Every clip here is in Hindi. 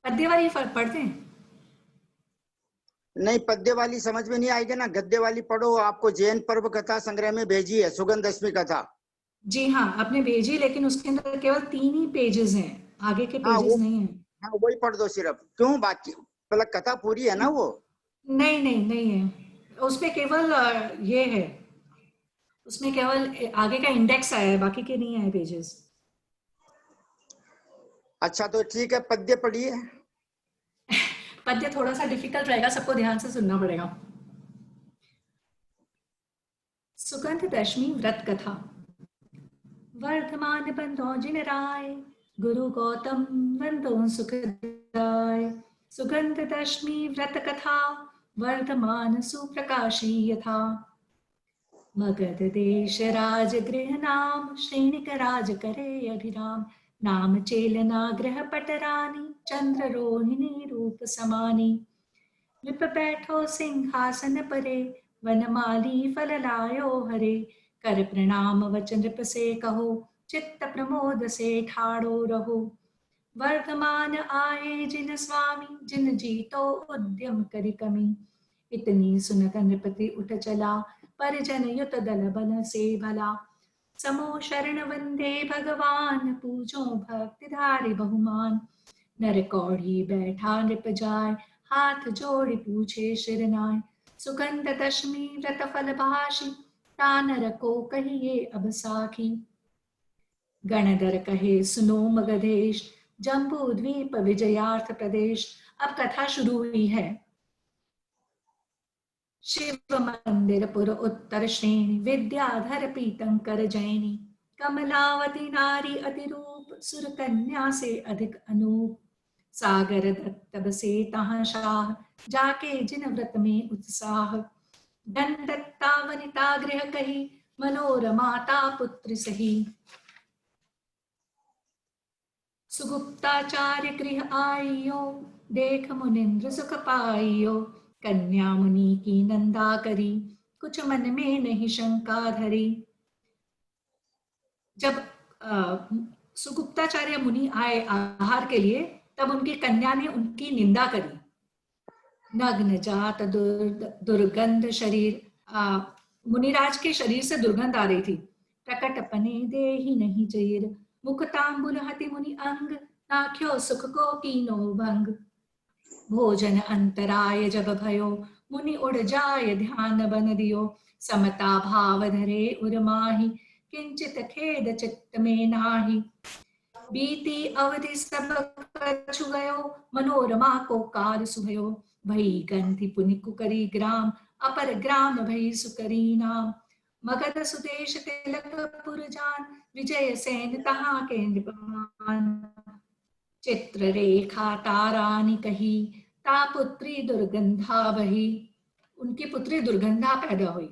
पद्य वाली पढ़ते हैं? नहीं, पद्य वाली समझ में नहीं आएगी ना, गद्य वाली पढ़ो। आपको जैन पर्व कथा संग्रह में भेजी है सुगंध दशमी कथा। जी हाँ, आपने भेजी, लेकिन उसके अंदर केवल 3 ही पेजेस हैं, आगे के हाँ वो, पेजेस नहीं हैं। हाँ वही पढ़ दो सिर्फ। क्यों, बाकी मतलब कथा पूरी है ना वो। नहीं नहीं नहीं है, उसमें केवल ये है, उसमें केवल आगे का इंडेक्स आया है, बाकी के नहीं आए पेजेस। अच्छा तो ठीक है, पद्य पढ़िए। पद्य थोड़ा सा डिफिकल्ट रहेगा, सबको ध्यान से सुनना पड़ेगा। सुगंध दशमी व्रत कथा। वर्धमान बंधो जिन राय, गुरु गौतम वंदो सुखदाय। सुगंध दशमी व्रत कथा, वर्धमान सुप्रकाशी यथा। मगध देश राजगृह नाम, श्रेणिक राज करे अभिराम। नाम चेलना ग्रह पटरानी, चंद्र रोहिणी रूप समानी। विप बैठो सिंहासन परे, वनमाली फल लायो हरे। कर प्रणाम वचन नृप से कहो, चित्त प्रमोद से ठाड़ो रहो। वर्धमान आए जिन स्वामी, जिन जीतो उद्यम करि कमी। इतनी सुनत नृपति उठ चला, परिजन युत दल बल से भला। समो शरण वंदे भगवान, पूजो भक्ति धारि बहुमान। नर कौड़ी बैठा नृप जाय, हाथ जोड़ि पूछे शिरनाय। सुगंध दशमी व्रत फल भाषी, तानर को कहिए अब साखी। गणधर कहे सुनो मगधेश, जम्बू द्वीप विजयार्थ प्रदेश। अब कथा शुरू हुई है। शिव मंदिर पुर उत्तर श्रेणी, विद्याधर पीतंकर जैनी। कमलावती नारी अति रूप, सुर कन्या से अधिक अनूप। सागर दत्त बसे तहाँ शाह, जाके जिन व्रत में उत्साह। दंडत्ता वनिता गृह कही, मनोरमाता पुत्र सही। सुगुप्ताचार्य गृह आइयो, देख मुनिंद्र सुख पाइयो। कन्या मुनि की नंदा करी, कुछ मन में नहीं शंका धरी। जब सुगुप्ताचार्य मुनि आए आहार के लिए, तब उनकी कन्या ने उनकी निंदा करी। नग्न जात दुर्गंध शरीर, मुनिराज के शरीर से दुर्गंध आ रही थी। प्रकट पने दे ही नहीं चीर, मुख तांबुल हति मुनि अंग। नाख्यो सुख को कीनो भंग। भोजन अंतराय जब भयो, मुनि उड़ जाय ध्यान बन दियो। समता भाव धरे उर्माही, किंचित खेद चित्त में नाही। बीती अवधि सब कछु गयो, मनोरमा को कार सुभयो। भई गंधि पुनि कुकरी ग्राम, अपर ग्राम भई सुकरी नाम। मगध सुदेश तिलकपुर जान, विजय सेन तहाँ के नृपमान। चित्र रेखा तारानी कही, ता पुत्री दुर्गंधा बही। उनकी पुत्री दुर्गंधा पैदा हुई।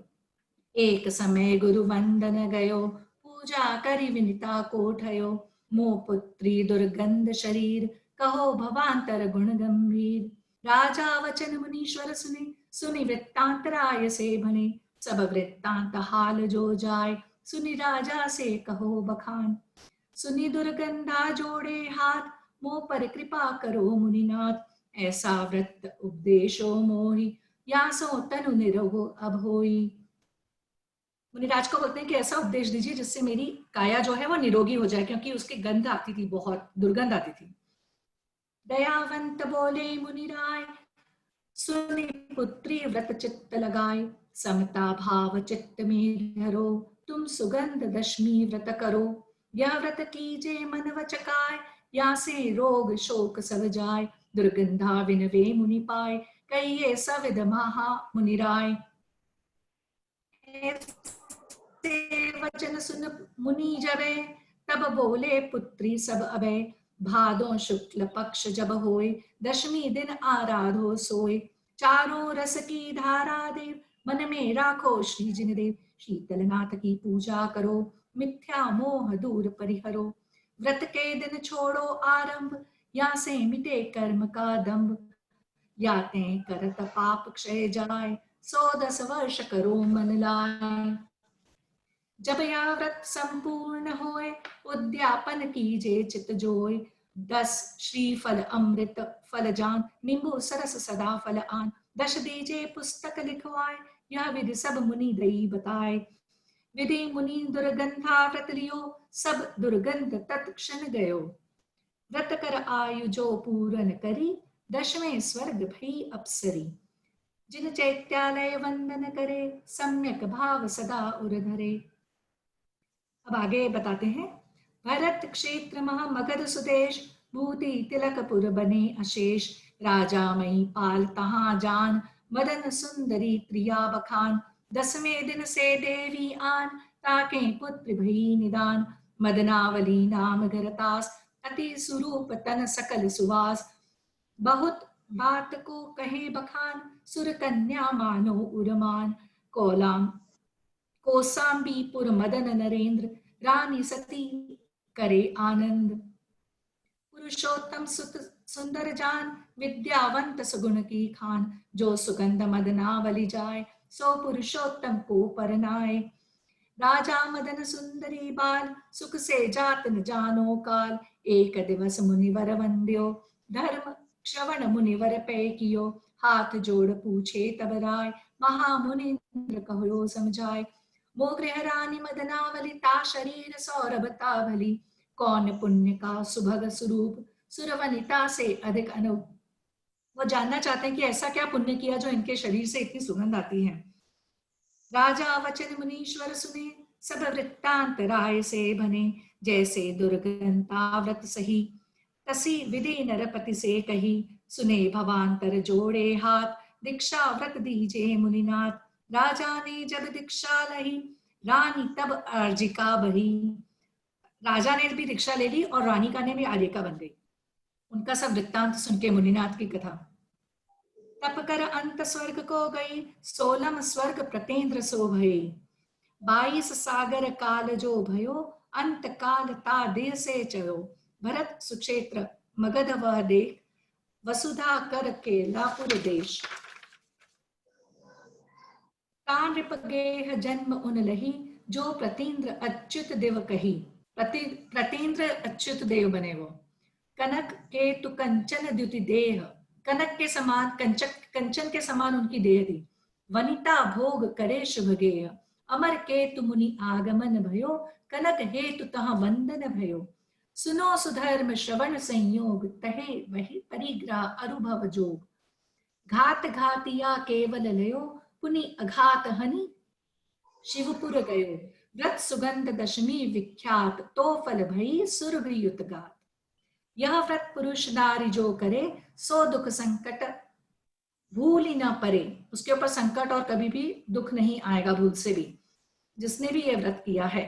एक समय गुरु वंदन गयो, पूजा करी विनिता को ठयो। मो पुत्री दुर्गंध शरीर, कहो भवांतर गुण गंभीर। राजा वचन मुनीश्वर सुने, सुनि वृत्तांत राय से भने। सब वृत्तांत हाल जो जाय, सुनि राजा से कहो बखान। सुनि दुर्गंधा जोड़े हाथ, मोह पर कृपा करो मुनिनाथ। ऐसा व्रत उपदेशो मोहि, या सो तनु निरोगो अब होई। मुनिराज को बोलते हैं कि ऐसा उपदेश दीजिए जिससे मेरी काया जो है वो निरोगी हो जाए, क्योंकि उसकी गंध आती थी, बहुत दुर्गंध आती थी। दयावंत बोले मुनिराय, सुनि पुत्री व्रत चित्त लगाए। समता भाव चित्त में धरो, तुम सुगंध दशमी व्रत करो। यह व्रत कीजे मन वचकाय, या से रोग शोक सब जाय। दुर्गंधा विनवे मुनि पाए, कहिए सविद महा मुनिराय। वचन सुन मुनि जबे, तब बोले पुत्री सब अभय। भादो शुक्ल पक्ष जब होए, दशमी दिन आराधो सोए। चारों रस की धारा देव, मन में राखो श्री जिन देव। शीतलनाथ की पूजा करो, मिथ्या मोह दूर परिहरो। व्रत के दिन छोड़ो आरंभ, या से मिटे कर्म का दंभ। याते करत पाप क्षय जाय, 110 वर्ष करो मन लाय। जब यह व्रत संपूर्ण होए, उद्यापन कीजे चित जोय। 10 श्रीफल अमृत फल जान, निंबु सरस सदा फल आन। 10 दीजे पुस्तक लिखवाए, यह विधि सब मुनि दई बताए। विधि मुनि दुर्गंधा व्रत लियो, सब दुर्गंध तत्क्षण गयो। व्रत कर आयु जो पूरन करी, 10वें स्वर्ग भई अप्सरी। जिन चैत्यालय वंदन करे, सम्यक भाव सदा उर धरे। अब आगे बताते हैं। भरत क्षेत्र महा मगध सुदेश, भूति तिलकपुर बने अशेष। राजा मई पाल तहां जान, मदन सुंदरी प्रिया बखान। 10वें दिन से देवी आन, ताके पुत्र भई निदान। मदनावली नाम घरतास, अति सुरूप तन सकल सुवास। बहुत बात को कहे बखान, सुर कन्या मानो उरमान। कोलाम कौसाम्बीपुर मदन नरेंद्र, रानी सती करे आनंद। पुरुषोत्तम सुत सुंदर जान, विद्यावंत सुगुण की खान। जो सुगंध मदनावली जाय, सो पुरुषोत्तम को परनाए। राजा मदन सुंदरी बाल, सुख से जात न जानो काल। एक दिवस मुनिवर वंद्यो, धर्म श्रवण मुनिवर पै कियो। हाथ जोड़ पूछे तब राय, महामुनिंद्र कहो समझाए। मोगृह रानी मदनावली, ता शरीर सौरभ ता भली। कौन पुण्य का सुभग स्वरूप, सुरवनिता से अधिक अनूप। वो जानना चाहते हैं कि ऐसा क्या पुण्य किया जो इनके शरीर से इतनी सुगंध आती है। राजा वचन मुनीश्वर सुने, सब वृत्तांत राय से बने। जैसे दुर्गंता व्रत सही, तसी विधि नरपति से कही। सुने भवांतर जोड़े हाथ, दीक्षा व्रत दीजे मुनिनाथ। राजा ने जब दीक्षा लही, रानी तब अर्जिका बही। राजा ने भी दीक्षा ले ली और रानी का ने भी आर्यिका बन गई। उनका सब वृत्तांत सुन के मुनिनाथ की कथा। तप कर अंत स्वर्ग को गई, 16 स्वर्ग प्रतेंद्र सो भई। 22 सागर काल जो भयो, अंत काल ता देह से चयो। भरत सुक्षेत्र मगध वह देख, वसुधा कर के लापुर देश। तानृप गेह जन्म उन लही, जो प्रतीन्द्र अच्युत देव कही। प्रतीन्द्र अच्युत देव बने वो। कनक केतु कंचन द्युति देह, कनक के समान कंचन के समान उनकी देह थी। वनिता भोग करे शुभ गेय, अमर केतु मुनि आगमन भयो। कनक हेतु तह वंदन भयो। सुनो सुधर्म श्रवण संयोग, तहे वही परिग्रह अनुभव जोग। घात घातिया केवल लयो, पुनि अघात हनि शिवपुर गयो। व्रत सुगंध दशमी विख्यात, तो फल भई सुरभि युत गात। यह व्रत पुरुष नारी जो करे, सो दुख संकट भूल ही ना परे। उसके ऊपर संकट और कभी भी दुख नहीं आएगा भूल से भी, जिसने भी यह व्रत किया है।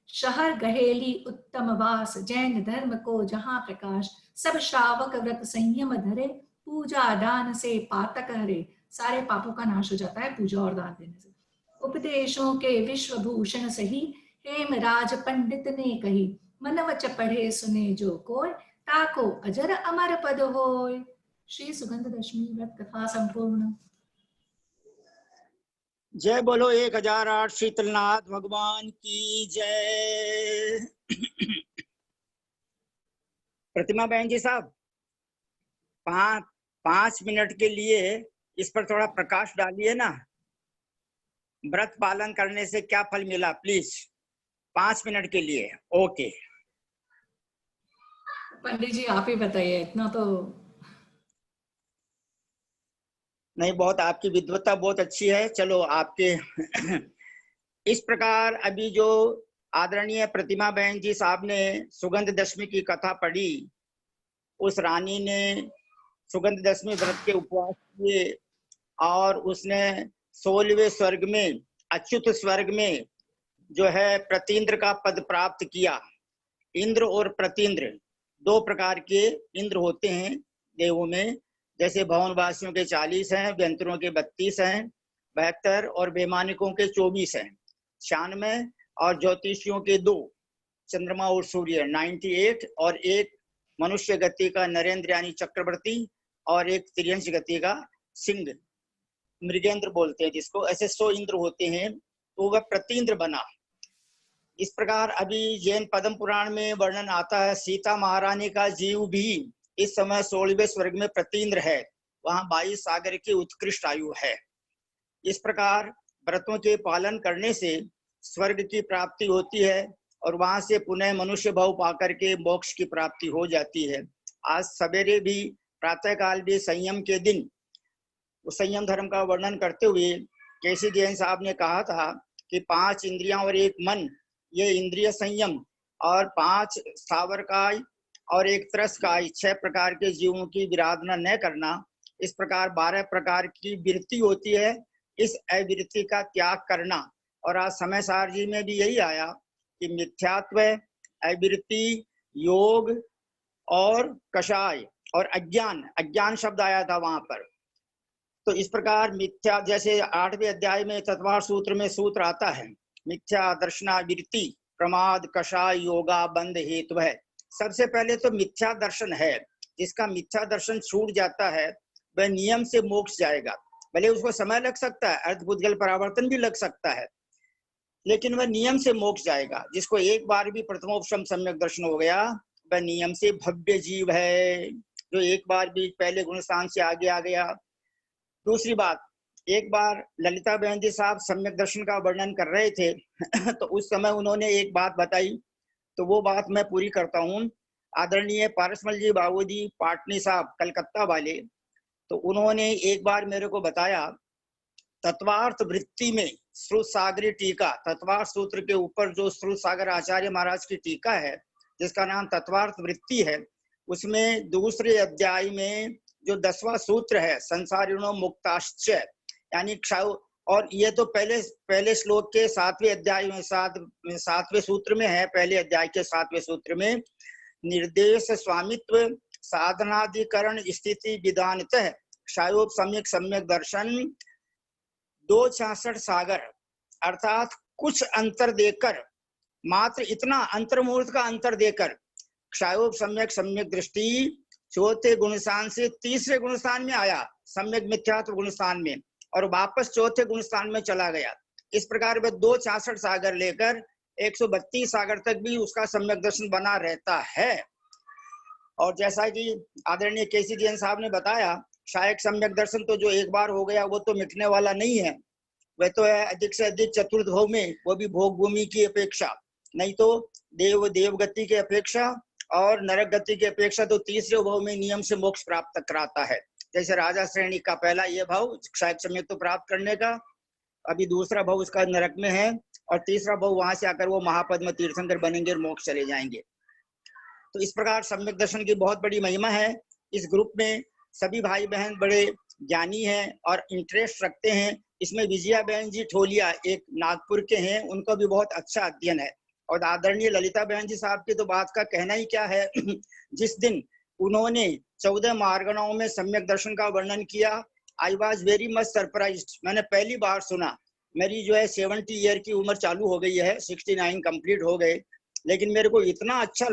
शहर गहेली उत्तम वास, जैन धर्म को जहां प्रकाश। सब श्रावक व्रत संयम धरे, पूजा दान से पातक हरे। सारे पापों का नाश हो जाता है पूजा और दान देने से। उपदेशों के विश्वभूषण सही, हेमराज पंडित ने कही। मनवच पढ़े सुने जो कोय, ताको अजर अमर पद होय। श्री सुगंध दशमी व्रत कथा संपूर्ण। जय बोलो 1008 शीतलनाथ भगवान की जय। प्रतिमा बहन जी साहब, 5 मिनट के लिए इस पर थोड़ा प्रकाश डालिए ना। व्रत पालन करने से क्या फल मिला, प्लीज 5 मिनट के लिए। ओके पंडित जी आप ही बताइए, इतना तो नहीं, बहुत आपकी विद्वता बहुत अच्छी है। चलो आपके इस प्रकार अभी जो आदरणीय प्रतिमा बहन जी साहब ने सुगंध दशमी की कथा पढ़ी, उस रानी ने सुगंध दशमी व्रत के उपवास किए और उसने 16वें स्वर्ग में, अच्युत स्वर्ग में जो है प्रतीन्द्र का पद प्राप्त किया। इंद्र और प्रतीन्द्र 2 प्रकार के इंद्र होते हैं देवों में। जैसे भवनवासियों के 40 हैं, व्यंतरों के 32 हैं, 72 और वैमानिकों के 24 हैं, 96 और ज्योतिषियों के 2, चंद्रमा और सूर्य 98 और एक मनुष्य गति का नरेंद्र यानी चक्रवर्ती और एक त्रियंश गति का सिंह, मृगेंद्र बोलते हैं जिसको। ऐसे 100 इंद्र होते हैं। तो वह प्रतीन्द्र बना। इस प्रकार अभी जैन पद्म पुराण में वर्णन आता है, सीता महारानी का जीव भी इस समय 16वें स्वर्ग में प्रतीन्द्र है, वहां 22 सागर की उत्कृष्ट आयु है। इस प्रकार व्रतों के पालन करने से स्वर्ग की प्राप्ति होती है और वहां से पुनः मनुष्य भाव पाकर के मोक्ष की प्राप्ति हो जाती है। आज सवेरे भी प्रातः काल भी संयम के दिन उस संयम धर्म का वर्णन करते हुए केसी जैन साहब ने कहा था कि 5 इंद्रियां और 1 मन, ये इंद्रिय संयम, और 5 स्थावर काय और 1 त्रस काय, 6 प्रकार के जीवों की विराधना न करना। इस प्रकार 12 प्रकार की वृत्ति होती है, इस अवृत्ति का त्याग करना। और आज समय सार जी में भी यही आया कि मिथ्यात्व, अवृत्ति, योग और कषाय और अज्ञान शब्द आया था वहां पर। तो इस प्रकार मिथ्या, जैसे 8वें अध्याय में तत्वार सूत्र में सूत्र आता है, मिथ्या दर्शना वृत्ति प्रमाद कषाय योगा बंध हेतु है। सबसे पहले तो मिथ्या दर्शन है, जिसका मिथ्या दर्शन छूट जाता है वह नियम से मोक्ष जाएगा। भले उसको समय लग सकता है, अर्धभुतगल परावर्तन भी लग सकता है, लेकिन वह नियम से मोक्ष जाएगा। जिसको एक बार भी प्रथमोपशम सम्यक दर्शन हो गया, वह नियम से भव्य जीव है, जो एक बार भी पहले गुणस्थान से आगे आ गया। दूसरी बात, एक बार ललिता बहन जी साहब सम्यक दर्शन का वर्णन कर रहे थे तो उस समय उन्होंने एक बात बताई, तो वो बात मैं पूरी करता हूँ। आदरणीय पारसमल जी बाबू जी पाटनी साहब कलकत्ता वाले, तो उन्होंने एक बार मेरे को बताया, तत्वार्थ वृत्ति में श्रुत सागरी टीका, तत्वार्थ सूत्र के ऊपर जो श्रुत सागर आचार्य महाराज की टीका है, जिसका नाम तत्वार्थ वृत्ति है, उसमें दूसरे अध्याय में जो 10वां सूत्र है, संसारिणो मुक्ताश्च, यानी क्षय, और ये तो पहले श्लोक के 7वें अध्याय में 7वें सूत्र में है, पहले अध्याय के 7वें सूत्र में निर्देश स्वामित्व साधनाधिकरण स्थिति विधानतः क्षयोप सम्यक सम्यक दर्शन 266 सागर, अर्थात कुछ अंतर देकर, मात्र इतना अंतर्मुहूर्त का अंतर देकर क्षयोप सम्यक सम्यक दृष्टि चौथे गुणस्थान से तीसरे गुणस्थान में आया, सम्यक मिथ्यात्व गुणस्थान में, और वापस चौथे गुणस्थान में चला गया। इस प्रकार वह 266 सागर लेकर 132 सागर तक भी उसका सम्यक दर्शन बना रहता है। और जैसा कि आदरणीय केसी जैन साहब ने बताया, शायद सम्यक दर्शन तो जो एक बार हो गया वो तो मिटने वाला नहीं है, वह तो है अधिक से अधिक चतुर्थ भव में, वो भी भोग भूमि की अपेक्षा, नहीं तो देव गति की अपेक्षा और नरक गति की अपेक्षा तो तीसरे भव में नियम से मोक्ष प्राप्त कराता है। जैसे राजा श्रेणी का पहला ये भाव शायद सम्यक तो प्राप्त करने का, अभी दूसरा भाव उसका नरक में है, और तीसरा भाव वहां से आकर वो महापद्म तीर्थंकर बनेंगे और मोक्ष चले जाएंगे। तो इस प्रकार सम्यक दर्शन की बहुत बड़ी महिमा है। इस ग्रुप में सभी भाई बहन बड़े ज्ञानी हैं और इंटरेस्ट रखते हैं। इसमें विजया बहन जी ठोलिया एक नागपुर के हैं, उनका भी बहुत अच्छा अध्ययन है। और आदरणीय ललिता बहन जी साहब की तो बात का कहना ही क्या है जिस दिन उन्होंने 14 मार्गणाओं में सम्यक दर्शन का वर्णन किया, I was very much surprised. मैंने पहली बार सुना, मेरी जो है 70 ईयर की उम्र चालू हो गई है, 69 कंप्लीट हो गए, लेकिन मेरे को इतना अच्छा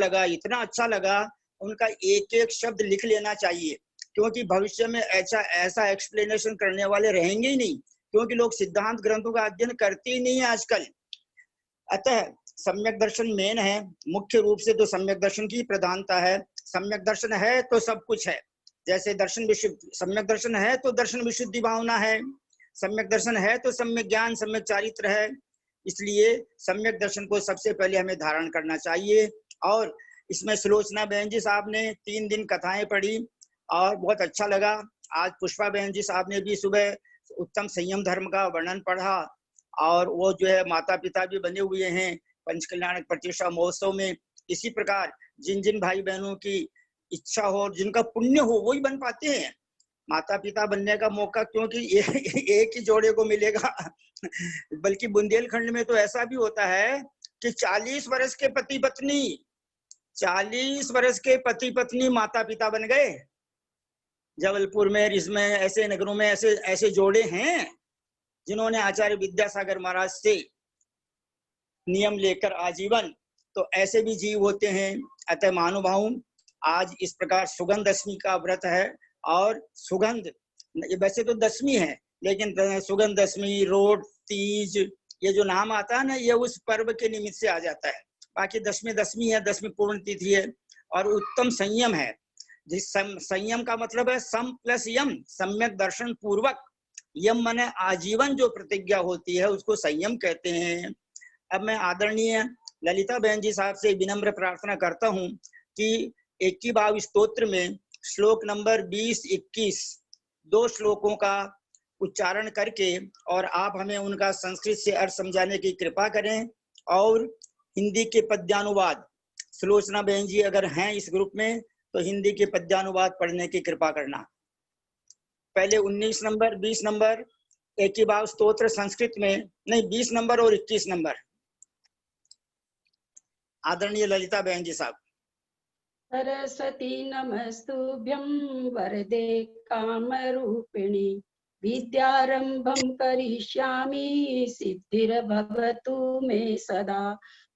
लगा, उनका एक एक शब्द लिख लेना चाहिए, क्योंकि भविष्य में ऐसा एक्सप्लेनेशन करने वाले रहेंगे ही नहीं, क्योंकि लोग सिद्धांत ग्रंथों का अध्ययन करते ही नहीं है आजकल। अतः सम्यक दर्शन मेन है, मुख्य रूप से तो सम्यक दर्शन की प्रधानता है। सम्यक दर्शन है तो सब कुछ है। जैसे दर्शन विशुद्ध, सम्यक दर्शन है तो दर्शन विशुद्धि भावना है, सम्यक दर्शन है तो सम्यक ज्ञान सम्यक चारित्र है। इसलिए सम्यक दर्शन को सबसे पहले हमें धारण करना चाहिए। और इसमें सुलोचना बहन जी साहब ने 3 दिन कथाएं पढ़ी और बहुत अच्छा लगा। आज पुष्पा बहन जी साहब ने भी सुबह उत्तम संयम धर्म का वर्णन पढ़ा, और वो जो है माता पिता भी बने हुए हैं पंचकल्याणक प्रतिष्ठा महोत्सव में। इसी प्रकार जिन जिन भाई बहनों की इच्छा हो और जिनका पुण्य हो वही बन पाते हैं माता पिता बनने का मौका, क्योंकि एक ही जोड़े को मिलेगा बल्कि बुंदेलखंड में तो ऐसा भी होता है कि 40 वर्ष के पति पत्नी माता पिता बन गए। जबलपुर में, इसमें ऐसे नगरों में ऐसे जोड़े हैं जिन्होंने आचार्य विद्यासागर महाराज से नियम लेकर आजीवन, तो ऐसे भी जीव होते हैं। अतः महानुभाव, आज इस प्रकार सुगंध दशमी का व्रत है, और सुगंध वैसे तो दशमी है, लेकिन सुगंध दशमी, रोड, तीज, ये जो नाम आता है ना, ये उस पर्व के निमित्त से आ जाता है। बाकी दशमी दशमी है, दशमी पूर्ण तिथि है, और उत्तम संयम है। जिस संयम का मतलब है सम प्लस यम, सम्यक दर्शन पूर्वक। यम माने आजीवन जो प्रतिज्ञा होती है उसको संयम कहते हैं। अब मैं आदरणीय ललिता बहन जी साहब से विनम्र प्रार्थना करता हूं कि 81 स्तोत्र में श्लोक नंबर 20-21 दो श्लोकों का उच्चारण करके और आप हमें उनका संस्कृत से अर्थ समझाने की कृपा करें, और हिंदी के पद्यानुवाद, सुलोचना बहन जी अगर हैं इस ग्रुप में तो हिंदी के पद्यानुवाद पढ़ने की कृपा करना। पहले 19 नंबर 20 नंबर 81 स्तोत्र संस्कृत में, नहीं 20 नंबर और 21 नंबर। आदरणीय ललिता बहन जी साहब। सरस्वती नमस्तुभ्यं वरदे कामरूपिणी, विद्यारंभं करिष्यामि सिद्धिर्भवतु मे सदा।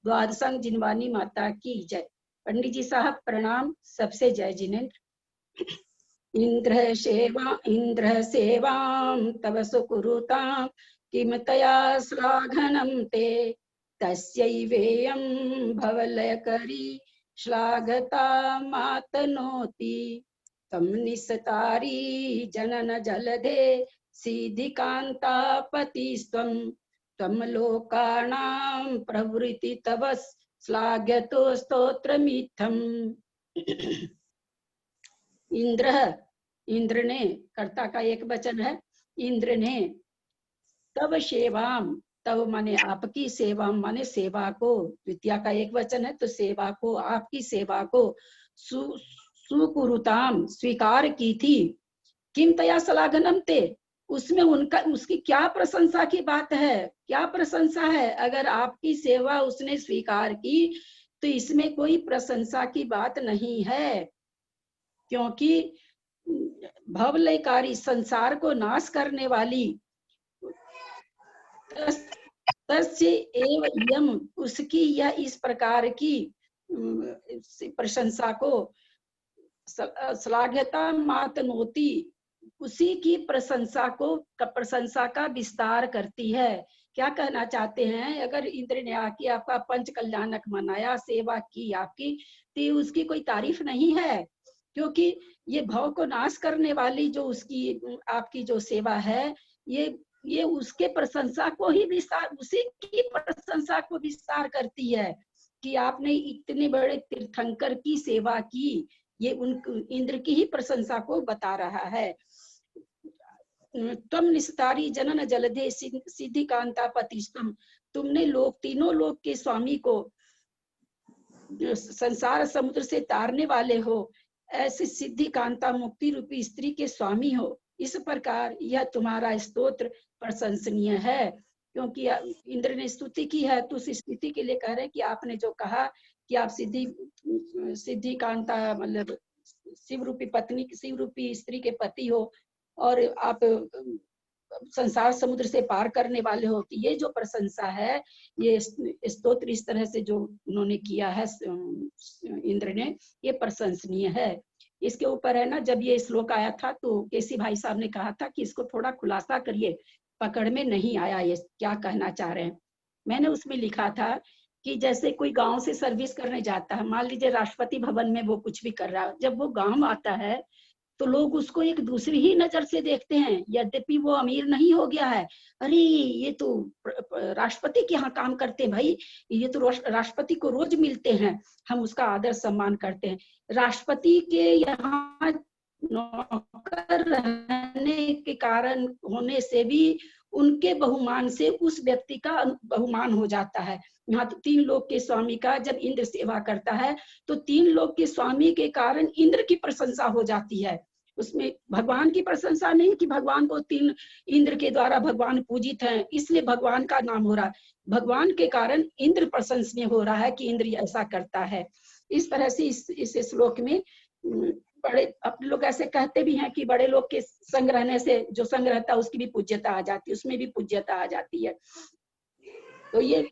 द्वादशं जिनवानी माता की जय। पंडित जी साहब प्रणाम। सबसे जय जिनेन्द्र। इंद्र सेवां तव सुकुरुतां किं तया श्लाघनं ते, तस्यैवेयं भवलयकरी श्लाघता मातनोति। तम निस्तारी जनन जलधे सिद्धिकान्तापतिस्त्वं, त्वं लोकानां प्रवृत्ति तव श्लाघ्यतो स्तोत्रमित्थम्। इंद्र, इंद्र ने, कर्ता का एक वचन है। इंद्र ने तव सेवाम, तव माने आपकी, सेवा माने सेवा को, द्वितीया का एक वचन है तो सेवा को, आपकी सेवा को, सुकुरुताम स्वीकार की थी। किम तया श्लाघनम ते, उसमें उनका, उसकी क्या प्रशंसा की बात है, क्या प्रशंसा है। अगर आपकी सेवा उसने स्वीकार की तो इसमें कोई प्रशंसा की बात नहीं है, क्योंकि भवलयकारी संसार को नाश करने वाली तस्य एव यम, उसकी यह इस प्रकार की प्रशंसा को श्लाघ्यता मातनोति, उसी की प्रशंसा को, प्रशंसा का विस्तार करती है। क्या कहना चाहते हैं, अगर इंद्र ने आके आपका पंच कल्याणक मनाया, सेवा की आपकी, तो उसकी कोई तारीफ नहीं है, क्योंकि ये भव को नाश करने वाली जो उसकी आपकी जो सेवा है, ये उसके प्रशंसा को ही विस्तार, उसी की प्रशंसा को विस्तार करती है कि आपने इतने बड़े तीर्थंकर की सेवा की। ये उन इंद्र की ही प्रशंसा को बता रहा है। त्वं निस्तारी जनन जलधे सिद्धिकांतापतिस्त्वं, तुमने लोग, तीनों लोक के स्वामी को, संसार समुद्र से तारने वाले हो, ऐसे सिद्धिकांता मुक्ति रूपी स्त्री के स्वामी हो। इस प्रकार यह तुम्हारा स्तोत्र प्रशंसनीय है, क्योंकि इंद्र ने स्तुति की है, तो उस स्तुति के लिए कह रहे हैं कि आपने जो कहा कि आप सिद्धिकांता मतलब शिव रूपी पत्नी, शिव रूपी स्त्री के पति हो, और आप संसार समुद्र से पार करने वाले हो। ये जो प्रशंसा है, ये स्तोत्र इस तरह से जो उन्होंने किया है इंद्र ने, ये प्रशंसनीय है। इसके ऊपर है ना, जब ये श्लोक आया था तो केसी भाई साहब ने कहा था कि इसको थोड़ा खुलासा करिए, पकड़ में नहीं आया ये क्या कहना चाह रहे हैं। मैंने उसमें लिखा था कि जैसे कोई गांव से सर्विस करने जाता है, मान लीजिए राष्ट्रपति भवन में वो कुछ भी कर रहा है, जब वो गांव आता है तो लोग उसको एक दूसरी ही नजर से देखते हैं, यद्यपि वो अमीर नहीं हो गया है। अरे ये तो राष्ट्रपति के यहाँ काम करते हैं भाई, ये तो राष्ट्रपति को रोज मिलते हैं, हम उसका आदर सम्मान करते हैं। राष्ट्रपति के यहाँ नौकर रहने के कारण होने से भी उनके बहुमान से उस व्यक्ति का बहुमान हो जाता है। यहाँ तो 3 लोक के स्वामी का जब इंद्र सेवा करता है तो 3 लोक के स्वामी के कारण इंद्र की प्रशंसा हो जाती है। उसमें भगवान की प्रशंसा नहीं कि भगवान को 3 इंद्र के द्वारा भगवान पूजित हैं इसलिए भगवान का नाम हो रहा है, भगवान के कारण इंद्र प्रशंसनीय हो रहा है कि इंद्र ऐसा करता है। इस तरह से इस श्लोक में बड़े अपने लोग ऐसे कहते भी हैं कि बड़े लोग के संग रहने से जो संग रहता है उसकी भी पूज्यता आ जाती है, उसमें भी पूज्यता आ जाती है। तो ये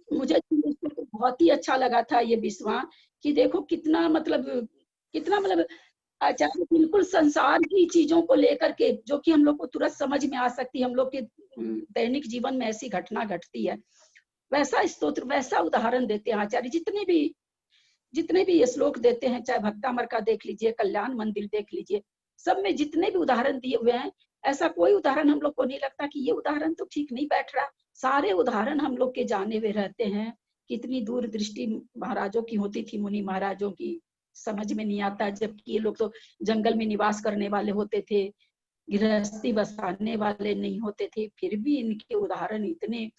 मुझे बहुत ही अच्छा लगा था ये विश्वास कि देखो कितना मतलब आचार्य बिल्कुल संसार की चीजों को लेकर के, जो कि हम लोग को तुरंत समझ में आ सकती है, हम लोग के दैनिक जीवन में ऐसी घटना घटती है, वैसा स्तोत्र, वैसा उदाहरण देते हैं आचार्य। जितने भी ये श्लोक देते हैं, चाहे भक्तामर का देख लीजिए, कल्याण मंदिर देख लीजिए, सब में जितने भी उदाहरण दिए हुए हैं, ऐसा कोई उदाहरण हम लोग को नहीं लगता कि ये उदाहरण तो ठीक नहीं बैठ रहा। सारे उदाहरण हम लोग के जाने हुए रहते हैं। कितनी दूरदृष्टि महाराजों की होती थी, मुनि महाराजों की, समझ में नहीं आता, जबकि ये लोग तो जंगल में निवास करने वाले होते थे, गृहस्थी बसाने वाले नहीं होते थे, फिर भी इनके उदाहरण इतने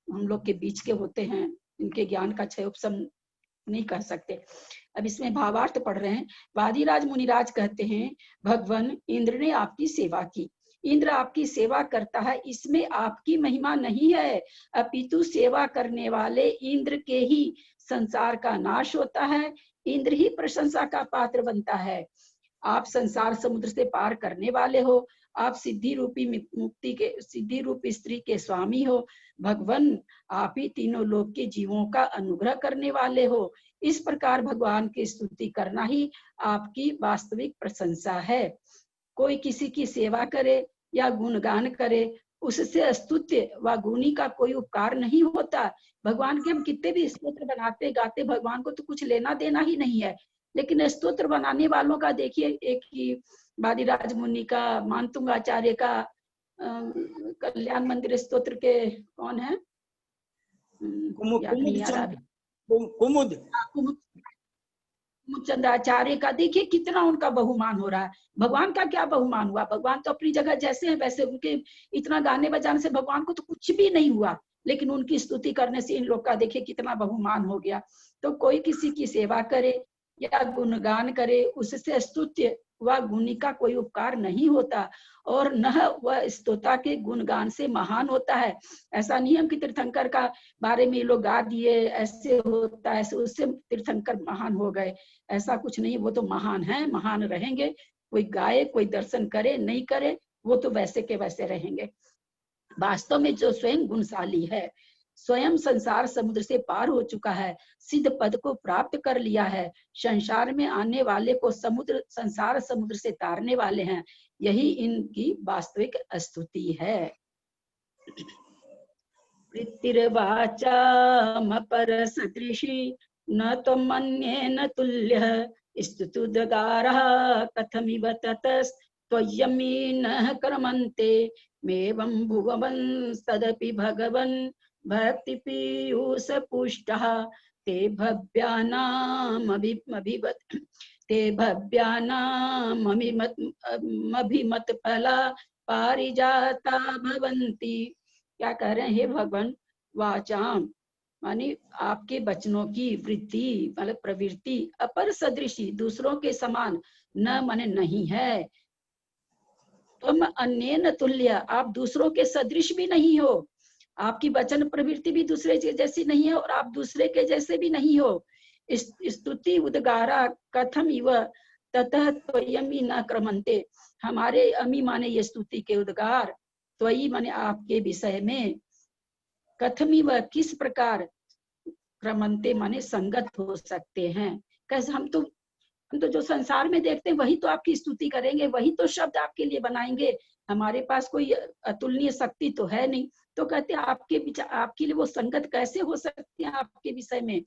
हम लोग के बीच के होते हैं, इनके ज्ञान का क्षय उपशम नहीं कर सकते। अब इसमें भावार्थ पढ़ रहे हैं। वादिराज मुनिराज कहते हैं, भगवान इंद्र ने आपकी सेवा की, इंद्र आपकी सेवा करता है, इसमें आपकी महिमा नहीं है, अपितु सेवा करने वाले इंद्र के ही संसार का नाश होता है, इंद्र ही प्रशंसा का पात्र बनता है। आप संसार समुद्र से पार करने वाले हो, आप सिद्धि रूपी मुक्ति के, सिद्धि रूपी स्त्री के स्वामी हो, भगवान आप ही तीनों लोक के जीवों का अनुग्रह करने वाले हो। इस प्रकार भगवान की स्तुति करना ही आपकी वास्तविक प्रशंसा है। कोई किसी की सेवा करे या गुणगान करे, उससे स्तुत्य व गुणी का कोई उपकार नहीं होता। भगवान के हम कितने भी स्तोत्र बनाते गाते, भगवान को तो कुछ लेना देना ही नहीं है, लेकिन स्तोत्र बनाने वालों का देखिए, एक ही वादिराज मुनि का, मानतुंग आचार्य का कल्याण मंदिर स्तोत्र के कौन है, याद नहीं आ रहा अभी, कुमुद चंद्राचार्य का देखिए कितना उनका बहुमान हो रहा है। भगवान का क्या बहुमान हुआ, भगवान तो अपनी जगह जैसे हैं वैसे, उनके इतना गाने बजाने से भगवान को तो कुछ भी नहीं हुआ, लेकिन उनकी स्तुति करने से इन लोग का देखिए कितना बहुमान हो गया। तो कोई किसी की सेवा करे या गुणगान करे, उससे स्तुत्य व गुणी का कोई उपकार नहीं होता, और न वह स्तोता के गुणगान से महान होता है। ऐसा नहीं है कि तीर्थंकर का बारे में लोग गा दिए, ऐसे होता है, उससे तीर्थंकर महान हो गए, ऐसा कुछ नहीं। वो तो महान है, महान रहेंगे, कोई गाए कोई दर्शन करे नहीं करे, वो तो वैसे के वैसे रहेंगे। वास्तव में जो स्वयं गुणशाली है, स्वयं संसार समुद्र से पार हो चुका है, सिद्ध पद को प्राप्त कर लिया है, संसार में आने वाले को समुद्र, संसार समुद्र से तारने वाले हैं, यही इनकी वास्तविक स्तुति है। वृत्तिर्वाचामपर सदृशी न त्वमन्येन तुल्यः, स्तुतुदगारः कथमिव ततस्त्वयमीनः क्रमन्ते, मेवं भुवन् सदपि भगवन् भक्ति पीयूष पुष्टः, ते भव्यानामभिमत फला पारिजाता भवन्ति। क्या कह रहे हैं, हे भगवान, वाचाम मानी आपके वचनों की, वृत्ति मतलब प्रवृत्ति, अपर सदृशी दूसरों के समान, न माने नहीं है, तुम अन्येन तुल्य आप दूसरों के सदृश भी नहीं हो, आपकी वचन प्रवृत्ति भी दूसरे जैसी नहीं है, और आप दूसरे के जैसे भी नहीं हो। स्तुति उद्गारा कथम इव ततः त्वयि न क्रमन्ते, हमारे अमी माने ये स्तुति के उद्गार, त्वयि माने आपके विषय में, कथमी व किस प्रकार, क्रमन्ते माने संगत हो सकते हैं। कैसे हम तो जो संसार में देखते हैं वही तो आपकी स्तुति करेंगे, वही तो शब्द आपके लिए बनाएंगे, हमारे पास कोई अतुलनीय शक्ति तो है नहीं। तो कहते हैं आपके विचार, आपके लिए वो संगत कैसे हो सकती है आपके विषय में।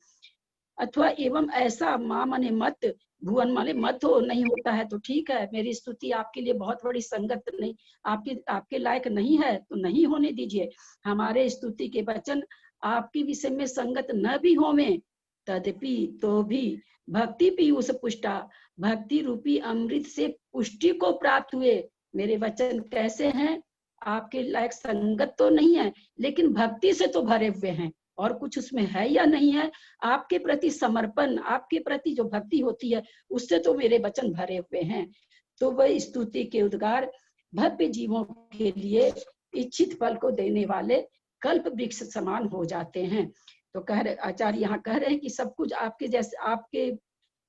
अथवा एवं ऐसा, माँ माने मत, भुवन माने मत हो, नहीं होता है तो ठीक है, मेरी स्तुति आपके लिए बहुत बड़ी संगत नहीं, आपके लायक नहीं है तो नहीं होने दीजिए। हमारे स्तुति के वचन आपके विषय में संगत न भी होवे, तदपि तो भी भक्ति पीयूष पुष्टा, भक्ति रूपी अमृत से पुष्टि को प्राप्त हुए। मेरे वचन कैसे हैं, आपके लायक संगत तो नहीं है, लेकिन भक्ति से तो भरे हुए हैं, और कुछ उसमें है या नहीं है, आपके प्रति समर्पण, आपके प्रति जो भक्ति होती है उससे तो मेरे वचन भरे हुए हैं। तो वह स्तुति के उद्गार भव्य जीवों के लिए इच्छित फल को देने वाले कल्प वृक्ष समान हो जाते हैं। तो आचार्य यहाँ कह रहे हैं कि सब कुछ आपके जैसे,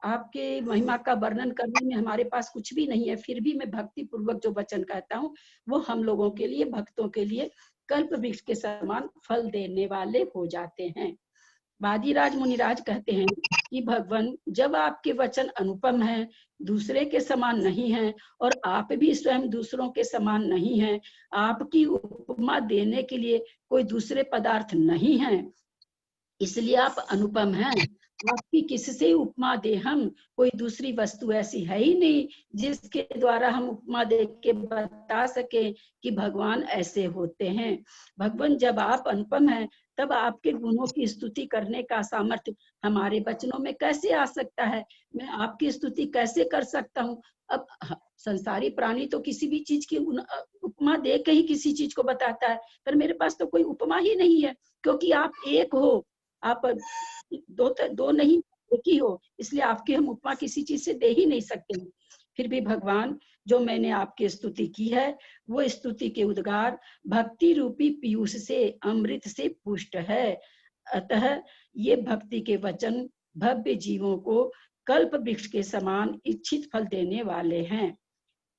आपके महिमा का वर्णन करने में हमारे पास कुछ भी नहीं है, फिर भी मैं भक्ति पूर्वक जो वचन कहता हूँ वो हम लोगों के लिए, भक्तों के लिए कल्प वृक्ष के समान फल देने वाले हो जाते हैं। वादिराज मुनिराज कहते हैं कि भगवान, जब आपके वचन अनुपम हैं, दूसरे के समान नहीं हैं, और आप भी स्वयं दूसरों के समान नहीं हैं, आपकी उपमा देने के लिए कोई दूसरे पदार्थ नहीं हैं, इसलिए आप अनुपम हैं। आपकी किससे उपमा दे हम? कोई दूसरी वस्तु ऐसी है ही नहीं जिसके द्वारा हम उपमा दे के बता सके कि भगवान ऐसे होते हैं। भगवान, जब आप अनुपम हैं, तब आपके गुणों की स्तुति करने का सामर्थ्य हमारे वचनों में कैसे आ सकता है? मैं आपकी स्तुति कैसे कर सकता हूँ? अब संसारी प्राणी तो किसी भी चीज की उपमा दे के ही किसी चीज को बताता है, पर मेरे पास तो कोई उपमा ही नहीं है, क्योंकि आप एक हो, आप दो नहीं, एक ही हो, इसलिए आपकी हम उपमा किसी चीज से दे ही नहीं सकते। फिर भी भगवान, जो मैंने आपकी स्तुति की है, वो स्तुति के उद्गार भक्ति रूपी पीयूष से, अमृत से पुष्ट है। अतः ये भक्ति के वचन भव्य जीवों को कल्प वृक्ष के समान इच्छित फल देने वाले हैं।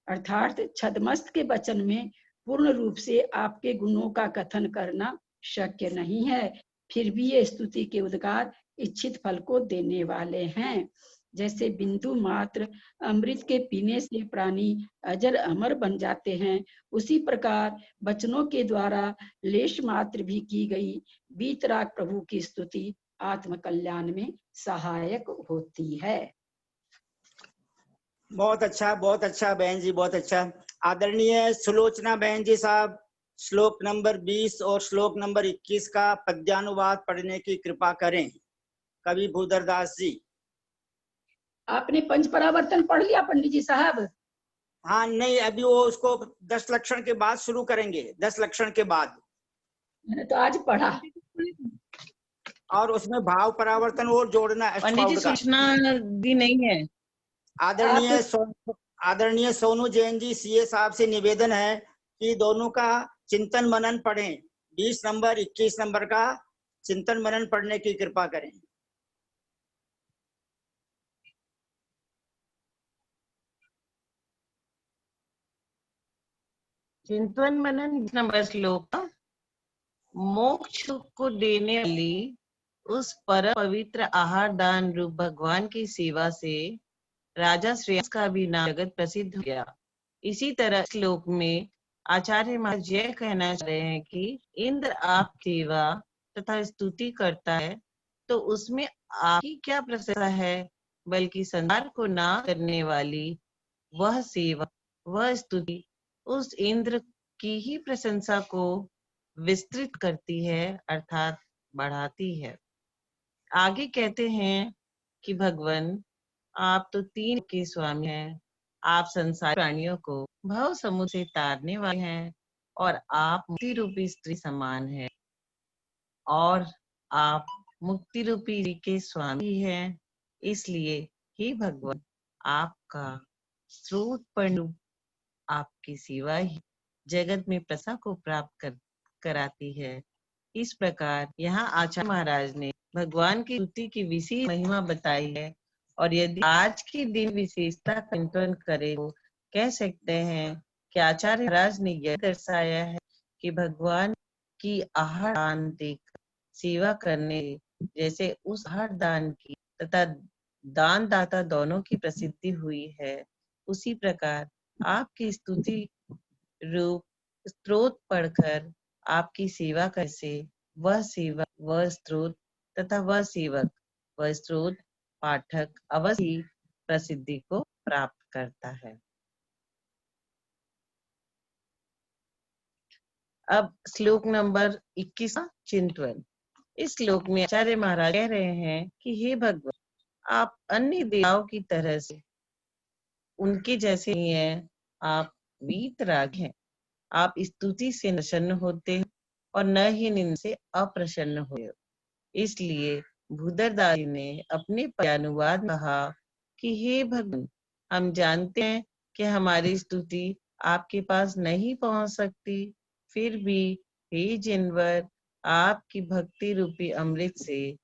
अर्थात छद्मस्त के वचन में पूर्ण रूप से आपके गुणों का कथन करना शक्य नहीं है, फिर भी ये स्तुति के उद्गार इच्छित फल को देने वाले हैं। जैसे बिंदु मात्र अमृत के पीने से प्राणी अजर अमर बन जाते हैं, उसी प्रकार वचनों के द्वारा लेश मात्र भी की गई वीतराग प्रभु की स्तुति आत्म कल्याण में सहायक होती है। बहुत अच्छा बहन जी, बहुत अच्छा। आदरणीय सुलोचना बहन जी साहब, श्लोक नंबर 20 और श्लोक नंबर 21 का पद्यानुवाद पढ़ने की कृपा करें। कवि भूधरदास जी। आपने पंच परावर्तन पढ़ लिया पंडित जी साहब? हाँ नहीं, अभी वो उसको 10 लक्षण के बाद शुरू करेंगे, 10 लक्षण के बाद। मैंने तो आज पढ़ा। और उसमें भाव परावर्तन और जोड़ना। पंडित जी सूचना दी नहीं है। आदरणीय सोनू जैन जी सीए साहब से निवेदन है कि दोनों का चिंतन मनन पढ़ें। 20 नंबर 21 नंबर का चिंतन मनन पढ़ने की कृपा करें। चिंतन मनन 20 नंबर श्लोक। मोक्ष को देने वाली उस परम पवित्र आहार दान रूप भगवान की सेवा से राजा श्रेयस का भी नाम जगत प्रसिद्ध हो गया। इसी तरह श्लोक में आचार्य महाराज यह कहना चाह रहे हैं कि इंद्र आप सेवा तथा स्तुति करता है तो उसमें आपकी क्या प्रशंसा है, बल्कि संसार को ना करने वाली वह सेवा, वह स्तुति उस इंद्र की ही प्रशंसा को विस्तृत करती है, अर्थात बढ़ाती है। आगे कहते हैं कि भगवान, आप तो 3 के स्वामी हैं। आप संसार प्राणियों को भव समुद्र से तारने वाले हैं, और आप मुक्ति रूपी स्त्री समान हैं, और आप मुक्ति रूपी के स्वामी हैं। इसलिए हे भगवान, आपका स्रोत पर आपकी सेवा ही जगत में प्रसा को प्राप्त कराती है। इस प्रकार यहाँ आचार्य महाराज ने भगवान की स्तुति की विशेष महिमा बताई है, और यदि आज के दिन विशेषता का चिंतन करें तो कह सकते हैं कि आचार्य महाराज ने यह दर्शाया है कि भगवान की आहार दान देकर सेवा करने जैसे उस आहार दान की तथा दान दाता दोनों की प्रसिद्धि हुई है, उसी प्रकार आपकी स्तुति रूप स्त्रोत पढ़कर आपकी सेवा कैसे वह सेवक, वह स्त्रोत तथा वह सेवक, वह स्त्रोत पाठक अवश्य प्रसिद्धि को प्राप्त करता है। अब श्लोक नंबर 21 चिंतन। इस श्लोक में आचार्य महाराज कह रहे हैं कि हे भगवान, आप अन्य देवताओं की तरह से उनके जैसे नहीं हैं, आप वीतराग हैं। आप स्तुति से प्रसन्न होते हैं और न ही निंदा से अप्रसन्न होते हो। इसलिए भूधरदास ने अपने पद्यानुवाद में कहा कि हे भगवान, हम जानते हैं कि हमारी स्तुति आपके पास नहीं पहुंच सकती, फिर भी हे जिनवर, आपकी भक्ति रूपी अमृत से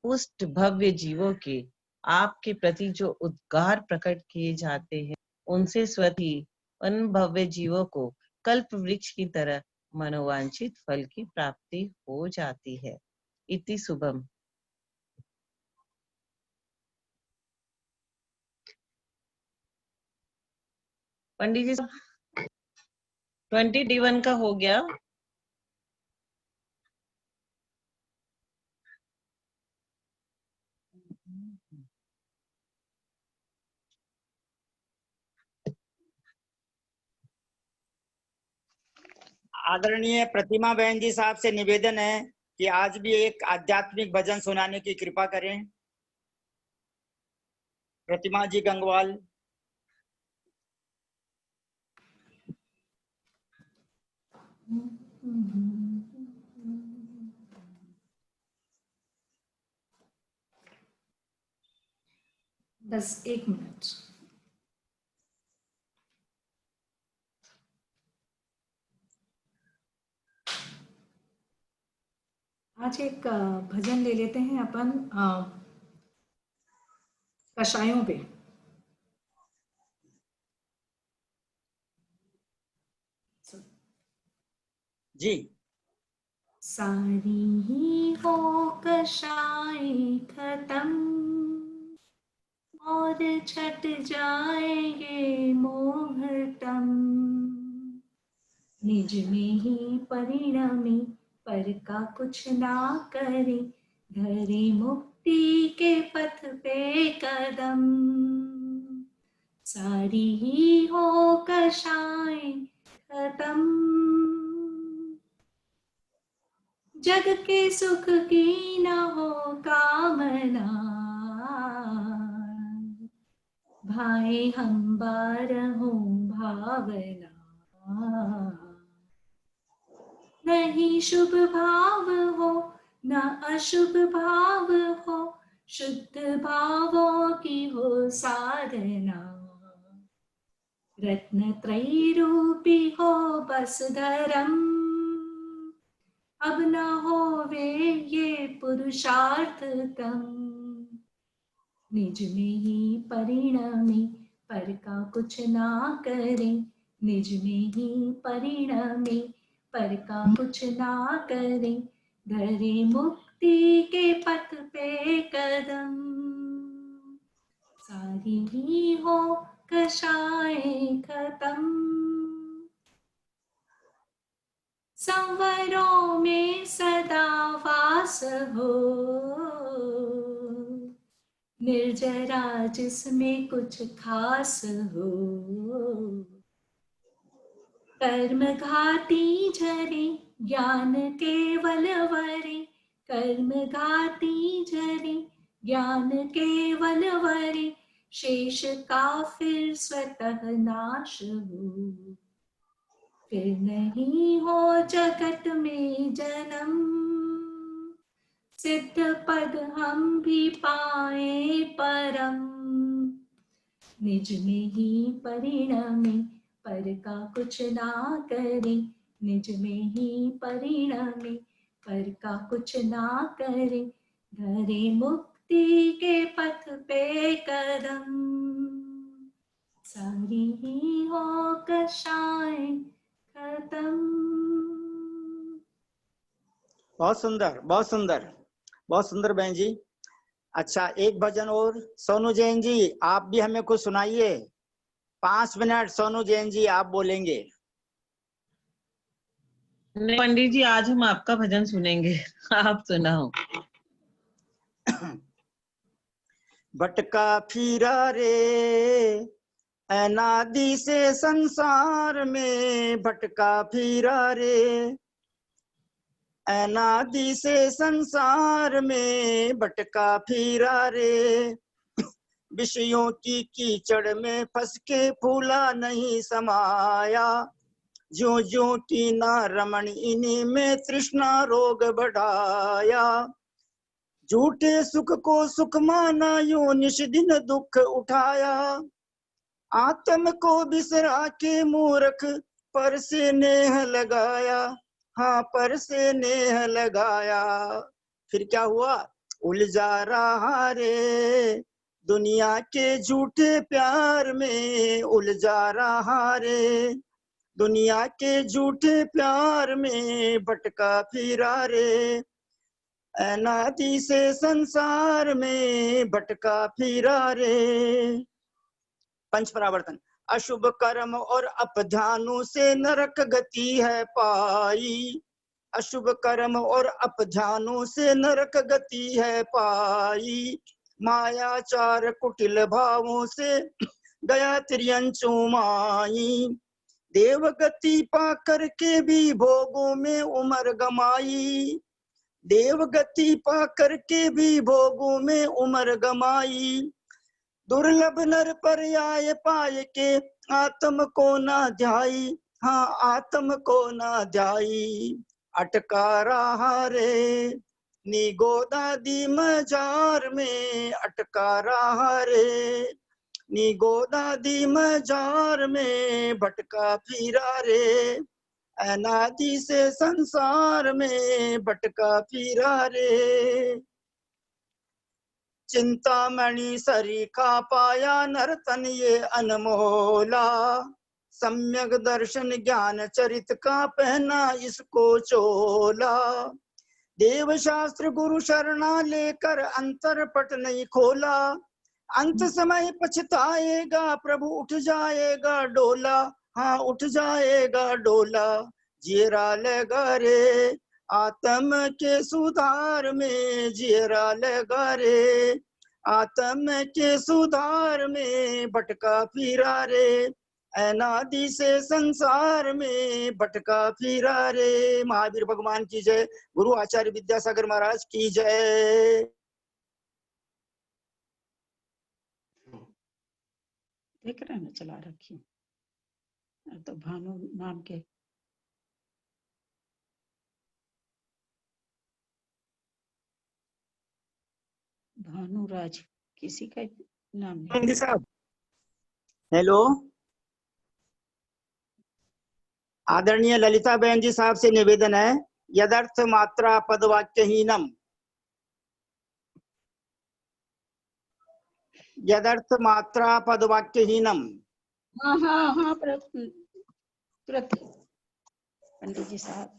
पुष्ट भव्य जीवों के आपके प्रति जो उद्गार प्रकट किए जाते हैं, उनसे स्वतः उन भव्य जीवों को कल्प वृक्ष की तरह मनोवांछित फल की प्राप्ति हो जाती है। इति शुभम। पंडित जी 21 का हो गया। आदरणीय प्रतिमा बहन जी साहब से निवेदन है कि आज भी एक आध्यात्मिक भजन सुनाने की कृपा करें। प्रतिमा जी गंगवाल। बस 1 मिनट। आज एक भजन ले लेते हैं अपन कषायों पे। जी। सारी ही हो कषाय खत्म और छट जाएंगे मोहतम, निज में ही परिणमी पर का कुछ ना करे, धरे मुक्ति के पथ पे कदम। सारी ही हो कषाय खत्म, जग के सुख की न हो कामना, भाए हम बारहों भावना। नहीं शुभ भाव हो न अशुभ भाव हो, शुद्ध भावों की हो साधना। रत्न त्रयी रूपी हो बस धर्म, अब न होवे ये पुरुषार्थ कम। निज में ही परिणमी पर का कुछ ना करे, निज में ही परिणमी पर का कुछ ना करे, धरे मुक्ति के पथ पे कदम। सारी ही हो कषाय खत्म, संवरों में सदा वास हो, निर्जरा जिसमें कुछ खास हो। कर्म घाती झरे ज्ञान केवल वरे, कर्म घाती झरे ज्ञान केवल वरे, शेष का फिर स्वतः नाश हो। फिर नहीं हो जगत में जन्म, सिद्ध पद हम भी पाए परम। निज में ही परिणमे पर का कुछ ना करे, निज में ही परिणमे पर का कुछ ना करे, धरे मुक्ति के पथ पे कदम। सारी ही हो कषाय खत्म। बहुत सुंदर, बहुत सुंदर, बहुत सुंदर बहन जी। अच्छा, एक भजन और। सोनू जैन जी आप भी हमें कुछ सुनाइए। 5 मिनट सोनू जैन जी आप बोलेंगे। नहीं पंडित जी, आज हम आपका भजन सुनेंगे। आप सुनाओ। भटका फिरा रे अनादि से संसार में, भटका फिरा रे अनादि से संसार में, भटका फिरा रे विषयों की कीचड़ में फंस के फूला नहीं समाया, ज्यों ज्यों की ना रमण इन्हीं में तृष्णा रोग बढ़ाया। झूठे सुख को सुख माना यूं निश दिन दुख उठाया, आत्म को बिसरा के मूर्ख पर से नेह लगाया, हाँ पर से नेह लगाया। फिर क्या हुआ? उलझा रहा रे दुनिया के झूठे प्यार में, उलझा रहा रे दुनिया के झूठे प्यार में, भटका फिरा रे अनादि से संसार में, भटका फिरा रे। पंच परावर्तन। अशुभ कर्म और अपध्यानों से नरक गति है पाई। अशुभ कर्म और अपध्यानों से नरक गति है पाई। मायाचार कुटिल भावों से गया त्रियंचु माई। देवगति पा करके भी भोगों में उम्र गमाई। देवगति पा करके भी भोगों में उम्र गमाई। दुर्लभ नर पर्याय पाए के आत्म को ना ध्याई। हाँ आत्म को ना ध्याई। अटका रहा रे नी गोदादी मजार में। अटका रहा रे नी गोदादी मजार में। भटका फिरा रे अनादि से संसार में। भटका फिरा रे। चिंतामणि सरीखा पाया नर्तन ये अनमोला। सम्यक दर्शन ज्ञान चरित का पहना इसको चोला। देव शास्त्र गुरु शरणा लेकर अंतर पट नहीं खोला। अंत समय पछताएगा प्रभु उठ जाएगा डोला। हाँ उठ जाएगा डोला। जीरा लगा रे आत्म के सुधार में। जीरा लगा रे आत्म के सुधार में। भटका फिरा रे अनादि से संसार में। भटका फिरा रे। महावीर भगवान की जय। गुरु आचार्य विद्यासागर महाराज की जय। देख रहे हैं ना, चला रखी तो भानु नाम के भानुराज किसी का नाम नहीं। साहब हेलो, आदरणीय ललिता बहन जी साहब से निवेदन है, यदर्थ मात्रा पदवाक्यहीनम। यदर्थ मात्रा पदवाक्यहीनम। हाँ हाँ हाँ तुरंत पंडित जी साहब।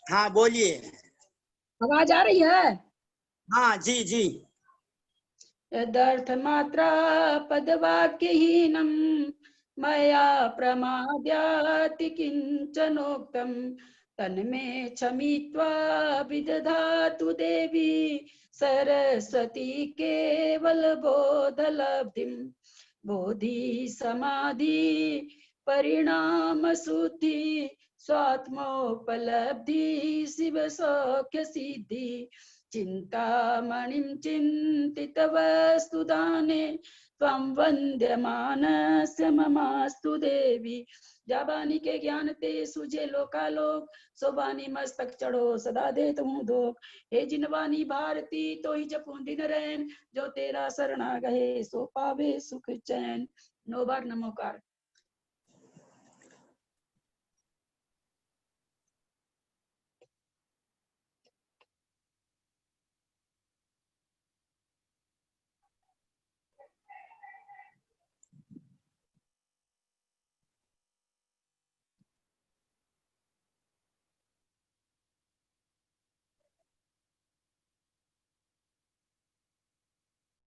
हाँ बोलिए। आवाज आ रही है? हाँ जी जी। यदर्थ मात्रा पदवाक्यहीनम मया प्रमाद्याति किंचनोक्तम तन्मे क्षमित्वा विदधातु देवी सरस्वती केवल बोधलब्धिम। बोधि समाधि परिणाम शुद्धि स्वात्मोपलब्धि शिव सौख्य सिद्धि। चिंतामणिं चिन्तितवस्तुदाने त्वं वन्द्यमानस्य ममास्तु देवी। जाबानी के ज्ञान ते सुझे लोकालोक सोबानी मस्तक चढ़ो सदा दे तुम दोख। हे जिनवानी भारती तो ही जपू दिन रैन जो तेरा शरणा गए सो पावे सुख चैन। 9 बार नमोकार।